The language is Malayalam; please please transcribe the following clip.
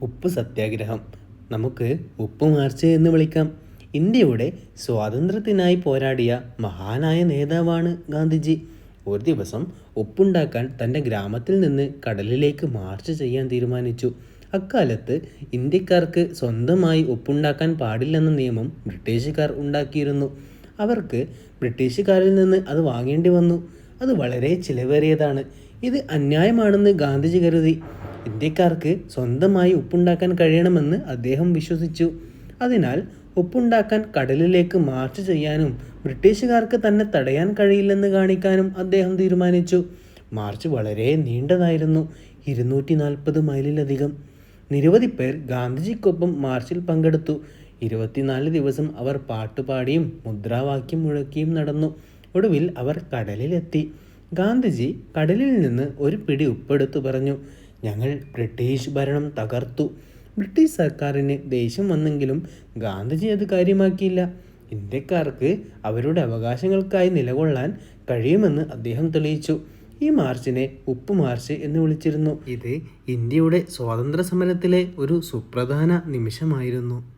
ഉപ്പ് സത്യാഗ്രഹം, നമുക്ക് ഉപ്പ് മാർച്ച് എന്ന് വിളിക്കാം. ഇന്ത്യയുടെ സ്വാതന്ത്ര്യത്തിനായി പോരാടിയ മഹാനായ നേതാവാണ് ഗാന്ധിജി. ഒരു ദിവസം ഉപ്പുണ്ടാക്കാൻ തൻ്റെ ഗ്രാമത്തിൽ നിന്ന് കടലിലേക്ക് മാർച്ച് ചെയ്യാൻ തീരുമാനിച്ചു. അക്കാലത്ത് ഇന്ത്യക്കാർക്ക് സ്വന്തമായി ഉപ്പുണ്ടാക്കാൻ പാടില്ലെന്ന നിയമം ബ്രിട്ടീഷുകാർ ഉണ്ടാക്കിയിരുന്നു. അവർക്ക് ബ്രിട്ടീഷുകാരിൽ നിന്ന് അത് വാങ്ങേണ്ടി വന്നു. അത് വളരെ ചിലവേറിയതാണ്. ഇത് അന്യായമാണെന്ന് ഗാന്ധിജി കരുതി. ഇന്ത്യക്കാർക്ക് സ്വന്തമായി ഉപ്പുണ്ടാക്കാൻ കഴിയണമെന്ന് അദ്ദേഹം വിശ്വസിച്ചു. അതിനാൽ ഉപ്പുണ്ടാക്കാൻ കടലിലേക്ക് മാർച്ച് ചെയ്യാനും ബ്രിട്ടീഷുകാർക്ക് തന്നെ തടയാൻ കഴിയില്ലെന്ന് കാണിക്കാനും അദ്ദേഹം തീരുമാനിച്ചു. മാർച്ച് വളരെ നീണ്ടതായിരുന്നു, 240 മൈലിലധികം. നിരവധി പേർ ഗാന്ധിജിക്കൊപ്പം മാർച്ചിൽ പങ്കെടുത്തു. 24 ദിവസം അവർ പാട്ടുപാടിയും മുദ്രാവാക്യം മുഴക്കിയും നടന്നു. ഒടുവിൽ അവർ കടലിലെത്തി. ഗാന്ധിജി കടലിൽ നിന്ന് ഒരു പിടി ഉപ്പെടുത്തു പറഞ്ഞു, "ഞങ്ങൾ ബ്രിട്ടീഷ് ഭരണം തകർത്തു." ബ്രിട്ടീഷ് സർക്കാരിന് ദേഷ്യം വന്നെങ്കിലും ഗാന്ധിജി അത് കാര്യമാക്കിയില്ല. ഇന്ത്യക്കാർക്ക് അവരുടെ അവകാശങ്ങൾക്കായി നിലകൊള്ളാൻ കഴിയുമെന്ന് അദ്ദേഹം തെളിയിച്ചു. ഈ മാർച്ചിനെ ഉപ്പ് മാർച്ച് എന്ന് വിളിച്ചിരുന്നു. ഇത് ഇന്ത്യയുടെ സ്വാതന്ത്ര്യ സമരത്തിലെ ഒരു സുപ്രധാന നിമിഷമായിരുന്നു.